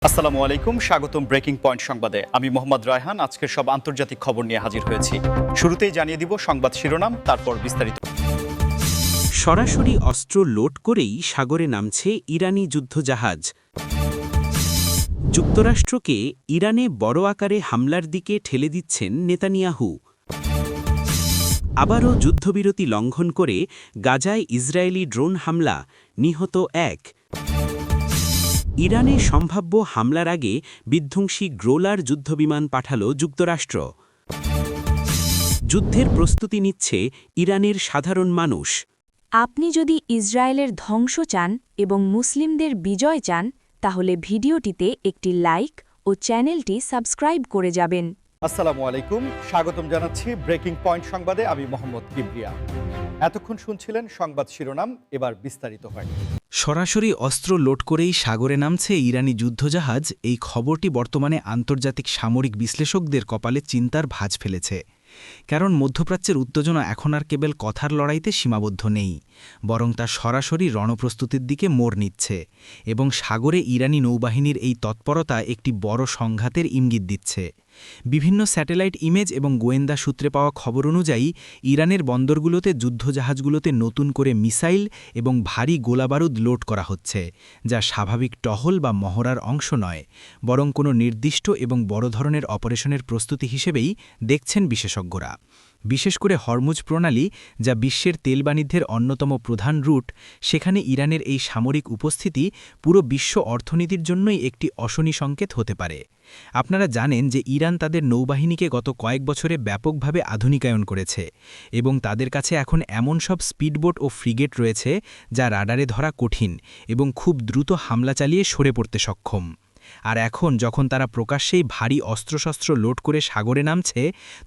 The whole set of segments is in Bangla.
আসসালামু আলাইকুম, স্বাগতম ব্রেকিং পয়েন্ট সংবাদে। আমি মোহাম্মদ রায়হান আজকের সব আন্তর্জাতিক খবর নিয়ে হাজির হয়েছি। শুরুতেই জানিয়ে দিব সংবাদ শিরোনাম, তারপর বিস্তারিত। সরাসরি অস্ত্র লোড করেই সাগরে নামছে ইরানি যুদ্ধজাহাজ। যুক্তরাষ্ট্রকে ইরানে বড় আকারে হামলার দিকে ঠেলে দিচ্ছেন নেতানিয়াহু। আবারও যুদ্ধবিরতি লঙ্ঘন করে গাজায় ইসরায়েলি ড্রোন হামলা, নিহত এক। ইরানে সম্ভাব্য হামলার আগে বিধ্বংসী গ্রোলার যুদ্ধবিমান পাঠাল যুক্তরাষ্ট্র। যুদ্ধের প্রস্তুতি নিচ্ছে ইরানের সাধারণ মানুষ। আপনি যদি ইসরায়েলের ধ্বংস চান এবং মুসলিমদের বিজয় চান, তাহলে ভিডিওটিতে একটি লাইক ও চ্যানেলটি সাবস্ক্রাইব করে যাবেন। আসসালামু আলাইকুম, স্বাগতম জানাচ্ছি ব্রেকিং পয়েন্ট সংবাদে। আমি মোহাম্মদ কিবরিয়া। এতক্ষণ শুনছিলেন সংবাদ শিরোনাম, এবার বিস্তারিত হয়। সরাসরি অস্ত্র লোড করেই সাগরে নামছে ইরানি যুদ্ধজাহাজ। এই খবরটি বর্তমানে আন্তর্জাতিক সামরিক বিশ্লেষকদের কপালে চিন্তার ভাঁজ ফেলেছে। কারণ মধ্যপ্রাচ্যের উত্তেজনা এখন আর কেবল কথার লড়াইতে সীমাবদ্ধ নেই, বরং তা সরাসরি রণপ্রস্তুতির দিকে মোড় নিচ্ছে এবং সাগরে ইরানি নৌবাহিনীর এই তৎপরতা একটি বড় সংঘাতের ইঙ্গিত দিচ্ছে। বিভিন্ন স্যাটেলাইট ইমেজ এবং গোয়েন্দা সূত্রে পাওয়া খবর অনুযায়ী ইরানের বন্দরগুলোতে যুদ্ধজাহাজগুলোতে নতুন করে মিসাইল এবং ভারী গোলাবারুদ লোড করা হচ্ছে, যা স্বাভাবিক টহল বা মহড়ার অংশ নয়, বরং কোনো নির্দিষ্ট এবং বড় ধরনের অপারেশনের প্রস্তুতি হিসেবেই দেখছেন বিশেষজ্ঞরা। বিশেষ করে হরমুজ প্রণালী, যা বিশ্বের তেল বাণিজ্যের অন্যতম প্রধান রুট, সেখানে ইরানের এই সামরিক উপস্থিতি পুরো বিশ্ব অর্থনীতির জন্যই একটি অশনি সংকেত হতে পারে। আপনারা জানেন যে ইরান তাদের নৌবাহিনীকে গত কয়েক বছরে ব্যাপকভাবে আধুনিকায়ন করেছে এবং তাদের কাছে এখন এমন সব স্পিডবোট ও ফ্রিগেট রয়েছে যা রাডারে ধরা কঠিন এবং খুব দ্রুত হামলা চালিয়ে সরে পড়তে সক্ষম। আর এখন যখন তারা প্রকাশ্যেই ভারী অস্ত্রশস্ত্র লোড করে সাগরে নামছে,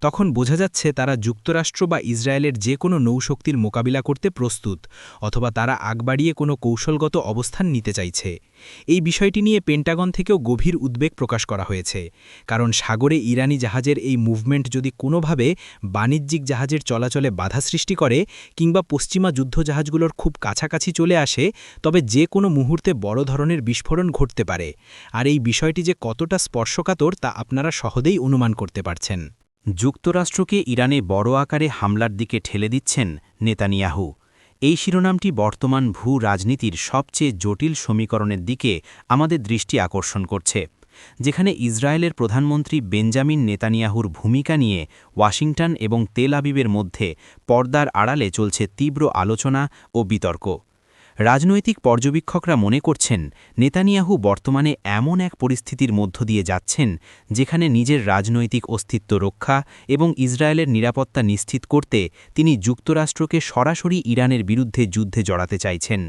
তখন বোঝা যাচ্ছে তারা যুক্তরাষ্ট্র বা ইসরায়েলের যে কোনো নৌশক্তির মোকাবিলা করতে প্রস্তুত, অথবা তারা আগবাড়িয়ে কোনো কৌশলগত অবস্থান নিতে চাইছে। এই বিষয়টি নিয়ে পেন্টাগন থেকেও গভীর উদ্বেগ প্রকাশ করা হয়েছে, কারণ সাগরে ইরানি জাহাজের এই মুভমেন্ট যদি কোনোভাবে বাণিজ্যিক জাহাজের চলাচলে বাধা সৃষ্টি করে কিংবা পশ্চিমা যুদ্ধজাহাজগুলোর খুব কাছাকাছি চলে আসে, তবে যে কোনো মুহূর্তে বড় ধরনের বিস্ফোরণ ঘটতে পারে। আর এই বিষয়টি যে কতটা স্পর্শকাতর তা আপনারা সহজেই অনুমান করতে পারছেন। যুক্তরাষ্ট্রকে ইরানে বড় আকারে হামলার দিকে ঠেলে দিচ্ছেন নেতানিয়াহু। এই শিরোনামটি বর্তমান ভূ-রাজনীতির সবচেয়ে জটিল সমীকরণের দিকে আমাদের দৃষ্টি আকর্ষণ করছে, যেখানে ইসরায়েলের প্রধানমন্ত্রী বেঞ্জামিন নেতানিয়াহুর ভূমিকা নিয়ে ওয়াশিংটন এবং তেল আবিবের মধ্যে পর্দার আড়ালে চলছে তীব্র আলোচনা ও বিতর্ক। রাজনৈতিক পর্যবেক্ষকরা মনে করছেন নেতানিয়াহু বর্তমানে এমন এক পরিস্থিতির মধ্য দিয়ে যাচ্ছেন যেখানে নিজের রাজনৈতিক অস্তিত্ব রক্ষা এবং ইসরায়েলের নিরাপত্তা নিশ্চিত করতে তিনি যুক্তরাষ্ট্রকে সরাসরি ইরানের বিরুদ্ধে যুদ্ধে জড়াতে চাইছেন।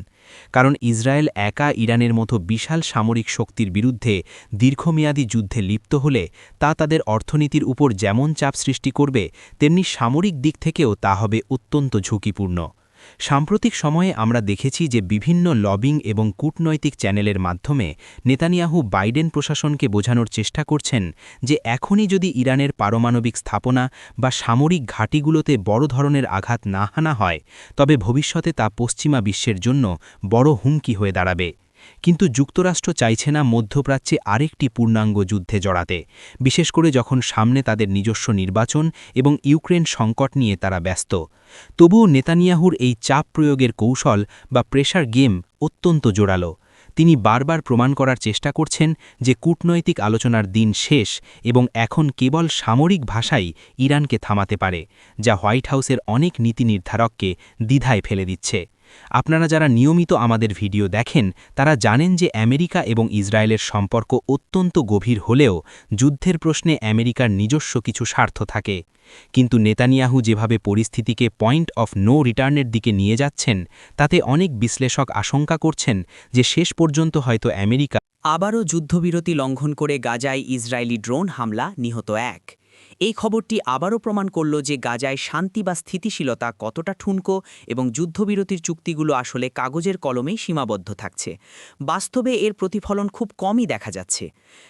কারণ ইসরায়েল একা ইরানের মতো বিশাল সামরিক শক্তির বিরুদ্ধে দীর্ঘমেয়াদী যুদ্ধে লিপ্ত হলে তা তাদের অর্থনীতির উপর যেমন চাপ সৃষ্টি করবে, তেমনি সামরিক দিক থেকেও তা হবে অত্যন্ত ঝুঁকিপূর্ণ। সাম্প্রতিক সময়ে আমরা দেখেছি যে বিভিন্ন লবিং এবং কূটনৈতিক চ্যানেলের মাধ্যমে নেতানিয়াহু বাইডেন প্রশাসনকে বোঝানোর চেষ্টা করছেন যে এখনই যদি ইরানের পারমাণবিক স্থাপনা বা সামরিক ঘাঁটিগুলোতে বড় ধরনের আঘাত না হানা হয়, তবে ভবিষ্যতে তা পশ্চিমা বিশ্বের জন্য বড় হুমকি হয়ে দাঁড়াবে। কিন্তু যুক্তরাষ্ট্র চাইছে না মধ্যপ্রাচ্যে আরেকটি পূর্ণাঙ্গ যুদ্ধে জড়াতে, বিশেষ করে যখন সামনে তাদের নিজস্ব নির্বাচন এবং ইউক্রেন সংকট নিয়ে তারা ব্যস্ত। তবুও নেতানিয়াহুর এই চাপ প্রয়োগের কৌশল বা প্রেশার গেম অত্যন্ত জোরালো। তিনি বারবার প্রমাণ করার চেষ্টা করছেন যে কূটনৈতিক আলোচনার দিন শেষ এবং এখন কেবল সামরিক ভাষাই ইরানকে থামাতে পারে, যা হোয়াইট হাউসের অনেক নীতি নির্ধারককে দ্বিধায় ফেলে দিচ্ছে। আপনারা যারা নিয়মিত আমাদের ভিডিও দেখেন তারা জানেন যে আমেরিকা এবং ইসরায়েলের সম্পর্ক অত্যন্ত গভীর হলেও যুদ্ধের প্রশ্নে আমেরিকার নিজস্ব কিছু স্বার্থ থাকে। কিন্তু নেতানিয়াহু যেভাবে পরিস্থিতিকে পয়েন্ট অফ নো রিটার্নের দিকে নিয়ে যাচ্ছেন, তাতে অনেক বিশ্লেষক আশঙ্কা করছেন যে শেষ পর্যন্ত হয়তো আমেরিকা আবারও যুদ্ধবিরতি লঙ্ঘন করে গাজায় ইসরায়েলি ড্রোন হামলা, নিহত এক। এই খবরটি আবারও প্রমাণ করল যে গাজায় শান্তি বা স্থিতিশীলতা কতটা ঠুনকো এবং যুদ্ধবিরতির চুক্তিগুলো আসলে কাগজের কলমেই সীমাবদ্ধ থাকছে। বাস্তবে এর প্রতিফলন খুব কমই দেখা যাচ্ছে।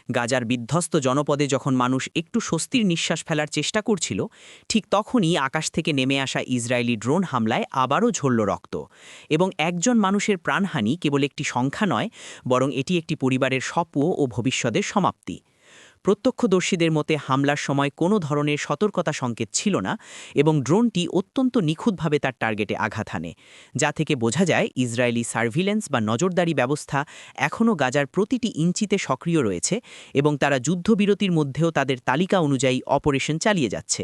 গাজার বিধ্বস্ত জনপদে যখন মানুষ একটু স্বস্তির নিঃশ্বাস ফেলার চেষ্টা করছিল, ঠিক তখনই আকাশ থেকে নেমে আসা ইসরায়েলি ড্রোন হামলায় আবারও ঝরল রক্ত। এবং একজন মানুষের প্রাণহানি কেবল একটি সংখ্যা নয়, বরং এটি একটি পরিবারের স্বপ্ন ও ভবিষ্যতের সমাপ্তি। প্রত্যক্ষদর্শীদের মতে হামলার সময় কোনো ধরনের সতর্কতা সংকেত ছিল না এবং ড্রোনটি অত্যন্ত নিখুঁতভাবে তার টার্গেটে আঘাত হানে, যা থেকে বোঝা যায় ইসরায়েলি সার্ভিলেন্স বা নজরদারি ব্যবস্থা এখনও গাজার প্রতিটি ইঞ্চিতে সক্রিয় রয়েছে এবং তারা যুদ্ধবিরতির মধ্যেও তাদের তালিকা অনুযায়ী অপারেশন চালিয়ে যাচ্ছে।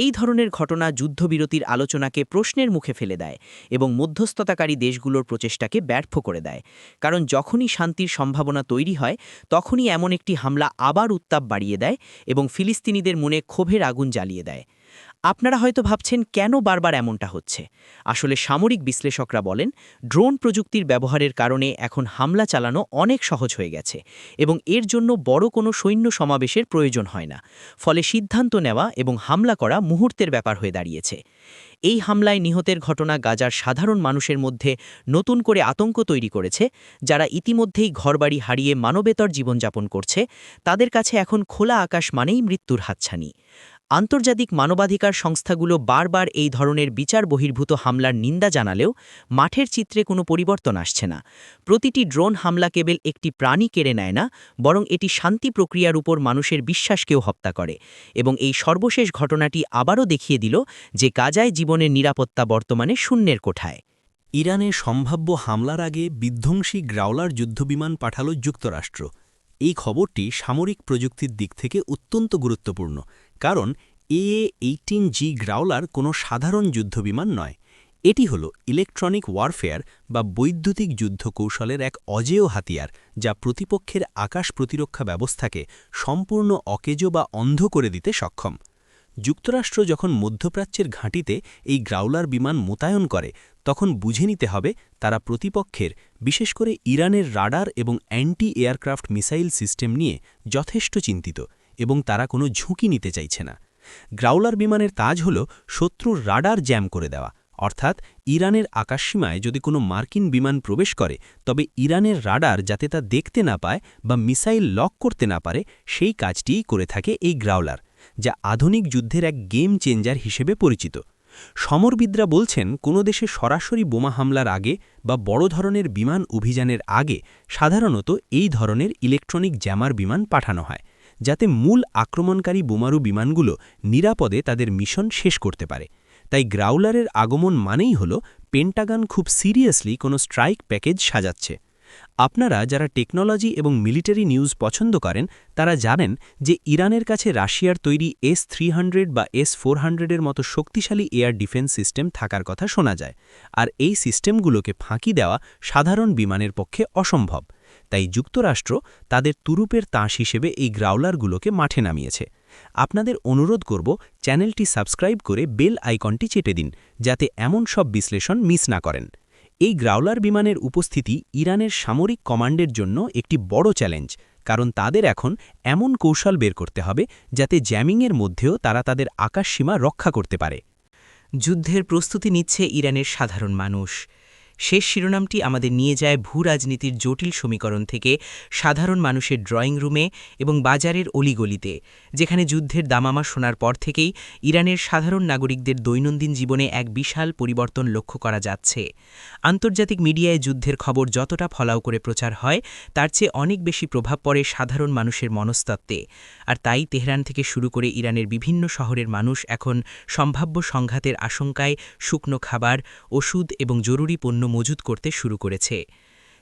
এই ধরনের ঘটনা যুদ্ধবিরতির আলোচনাকে প্রশ্নের মুখে ফেলে দেয় এবং মধ্যস্থতাকারী দেশগুলোর প্রচেষ্টাকে ব্যর্থ করে দেয়, কারণ যখনই শান্তির সম্ভাবনা তৈরি হয় তখনই এমন একটি হামলা আবার উত্তাপ বাড়িয়ে দেয় এবং ফিলিস্তিনিদের মনে ক্ষোভের আগুন জ্বালিয়ে দেয়। আপনারা হয়তো ভাবছেন কেন বারবার এমনটা হচ্ছে। আসলে সামরিক বিশ্লেষকরা বলেন, ড্রোন প্রযুক্তির ব্যবহারের কারণে এখন হামলা চালানো অনেক সহজ হয়ে গেছে এবং এর জন্য বড় কোনো সৈন্য সমাবেশের প্রয়োজন হয় না। ফলে সিদ্ধান্ত নেওয়া এবং হামলা করা মুহূর্তের ব্যাপার হয়ে দাঁড়িয়েছে। এই হামলায় নিহতের ঘটনা গাজার সাধারণ মানুষের মধ্যে নতুন করে আতঙ্ক তৈরি করেছে। যারা ইতিমধ্যেই ঘরবাড়ি হারিয়ে মানবেতর জীবনযাপন করছে, তাদের কাছে এখন খোলা আকাশ মানেই মৃত্যুর হাতছানি। আন্তর্জাতিক মানবাধিকার সংস্থাগুলো বারবার এই ধরনের বিচার বহির্ভূত হামলার নিন্দা জানালেও মাঠের চিত্রে কোনো পরিবর্তন আসছে না। প্রতিটি ড্রোন হামলা কেবল একটি প্রাণী কেড়ে নেয় না, বরং এটি শান্তি প্রক্রিয়ার উপর মানুষের বিশ্বাসকেও হত্যা করে। এবং এই সর্বশেষ ঘটনাটি আবারও দেখিয়ে দিল যে গাজায় জীবনের নিরাপত্তা বর্তমানে শূন্যের কোঠায়। ইরানের সম্ভাব্য হামলার আগে বিধ্বংসী গ্রাউলার যুদ্ধবিমান পাঠাল যুক্তরাষ্ট্র। এই খবরটি সামরিক প্রযুক্তির দিক থেকে অত্যন্ত গুরুত্বপূর্ণ, কারণ AA-18G গ্রাউলার কোনো সাধারণ যুদ্ধবিমান নয়। এটি হল ইলেকট্রনিক ওয়ারফেয়ার বা বৈদ্যুতিক যুদ্ধ কৌশলের এক অজেয় হাতিয়ার, যা প্রতিপক্ষের আকাশ প্রতিরক্ষা ব্যবস্থাকে সম্পূর্ণ অকেজো বা অন্ধ করে দিতে সক্ষম। যুক্তরাষ্ট্র যখন মধ্যপ্রাচ্যের ঘাঁটিতে এই গ্রাউলার বিমান মোতায়েন করে, তখন বুঝে নিতে হবে তারা প্রতিপক্ষের, বিশেষ করে ইরানের রাডার এবং অ্যান্টি এয়ারক্রাফট মিসাইল সিস্টেম নিয়ে যথেষ্ট চিন্তিত এবং তারা কোনো ঝুঁকি নিতে চাইছে না। গ্রাউলার বিমানের কাজ হল শত্রুর রাডার জ্যাম করে দেওয়া, অর্থাৎ ইরানের আকাশসীমায় যদি কোনো মার্কিন বিমান প্রবেশ করে, তবে ইরানের রাডার যাতে তা দেখতে না পায় বা মিসাইল লক করতে না পারে, সেই কাজটিই করে থাকে এই গ্রাউলার, যা আধুনিক যুদ্ধের এক গেম চেঞ্জার হিসেবে পরিচিত। সমরবিদরা বলছেন, কোনো দেশে সরাসরি বোমা হামলার আগে বা বড় ধরনের বিমান অভিযানের আগে সাধারণত এই ধরনের ইলেকট্রনিক জ্যামার বিমান পাঠানো হয়, যাতে মূল আক্রমণকারী বোমারু বিমানগুলো নিরাপদে তাদের মিশন শেষ করতে পারে। তাই গ্রাউলারের আগমন মানেই হল পেন্টাগন খুব সিরিয়াসলি কোনো স্ট্রাইক প্যাকেজ সাজাচ্ছে। আপনারা যারা টেকনোলজি এবং মিলিটারি নিউজ পছন্দ করেন, তারা জানেন যে ইরানের কাছে রাশিয়ার তৈরি S-300 বা S-400-এর মতো শক্তিশালী এয়ার ডিফেন্স সিস্টেম থাকার কথা শোনা যায়, আর এই সিস্টেমগুলোকে ফাঁকি দেওয়া সাধারণ বিমানের পক্ষে অসম্ভব। তাই যুক্তরাষ্ট্র তাদের তুরুপের তাস হিসেবে এই গ্রাউলারগুলোকে মাঠে নামিয়েছে। আপনাদের অনুরোধ করব, চ্যানেলটি সাবস্ক্রাইব করে বেল আইকনটি চেটে দিন, যাতে এমন সব বিশ্লেষণ মিস না করেন। এই গ্রাউলার বিমানের উপস্থিতি ইরানের সামরিক কমান্ডের জন্য একটি বড় চ্যালেঞ্জ, কারণ তাদের এখন এমন কৌশল বের করতে হবে যাতে জ্যামিংয়ের মধ্যেও তারা তাদের আকাশসীমা রক্ষা করতে পারে। যুদ্ধের প্রস্তুতি নিচ্ছে ইরানের সাধারণ মানুষ। শেষ শিরোনামটি আমাদের নিয়ে যায় ভূরাজনীতির জটিল সমীকরণ থেকে সাধারণ মানুষের ড্রয়িং রুমে এবং বাজারের অলিগলিতে, যেখানে যুদ্ধের দামামা শোনার পর থেকেই ইরানের সাধারণ নাগরিকদের দৈনন্দিন জীবনে এক বিশাল পরিবর্তন লক্ষ্য করা যাচ্ছে। আন্তর্জাতিক মিডিয়ায় যুদ্ধের খবর যতটা ফলাও করে প্রচার হয়, তার চেয়ে অনেক বেশি প্রভাব পড়ে সাধারণ মানুষের মনস্তত্ত্বে। আর তাই তেহরান থেকে শুরু করে ইরানের বিভিন্ন শহরের মানুষ এখন সম্ভাব্য সংঘাতের আশঙ্কায় শুকনো খাবার, ওষুধ এবং জরুরি পণ্য মজুত করতে শুরু করেছে।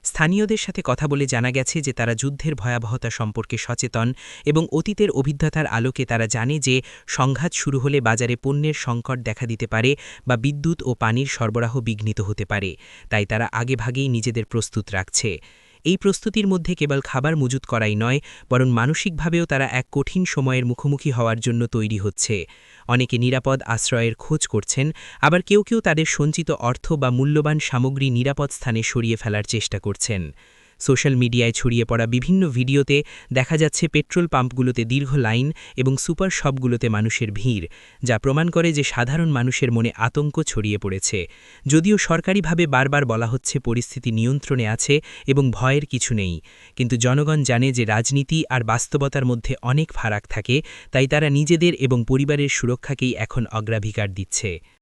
স্থানীয়দের সাথে কথা বলে জানা গেছে যে তারা যুদ্ধের ভয়াবহতা সম্পর্কে সচেতন এবং অতীতের অভিজ্ঞতার আলোকে তারা জানে যে সংঘাত শুরু হলে বাজারে পণ্যের সংকট দেখা দিতে পারে বা বিদ্যুৎ ও পানির সরবরাহ বিঘ্নিত হতে পারে। তাই তারা আগেভাগেই নিজেদের প্রস্তুত রাখছে। এই প্রস্তুতির মধ্যে কেবল খাবার মজুত করাই নয়, বরং মানসিকভাবেও তারা এক কঠিন সময়ের মুখোমুখি হওয়ার জন্য তৈরি হচ্ছে। অনেকে নিরাপদ আশ্রয়ের খোঁজ করছেন, আবার কেউ কেউ তাদের সঞ্চিত অর্থ বা মূল্যবান সামগ্রী নিরাপদ স্থানে সরিয়ে ফেলার চেষ্টা করছেন। সোশ্যাল মিডিয়ায় ছড়িয়ে পড়া বিভিন্ন ভিডিওতে দেখা যাচ্ছে পেট্রোল পাম্পগুলোতে দীর্ঘ লাইন এবং সুপার শপগুলোতে মানুষের ভিড়, যা প্রমাণ করে যে সাধারণ মানুষের মনে আতঙ্ক ছড়িয়ে পড়েছে। যদিও সরকারিভাবে বারবার বলা হচ্ছে পরিস্থিতি নিয়ন্ত্রণে আছে এবং ভয়ের কিছু নেই, কিন্তু জনগণ জানে যে রাজনীতি আর বাস্তবতার মধ্যে অনেক ফারাক থাকে, তাই তারা নিজেদের এবং পরিবারের সুরক্ষাকেই এখন অগ্রাধিকার দিচ্ছে।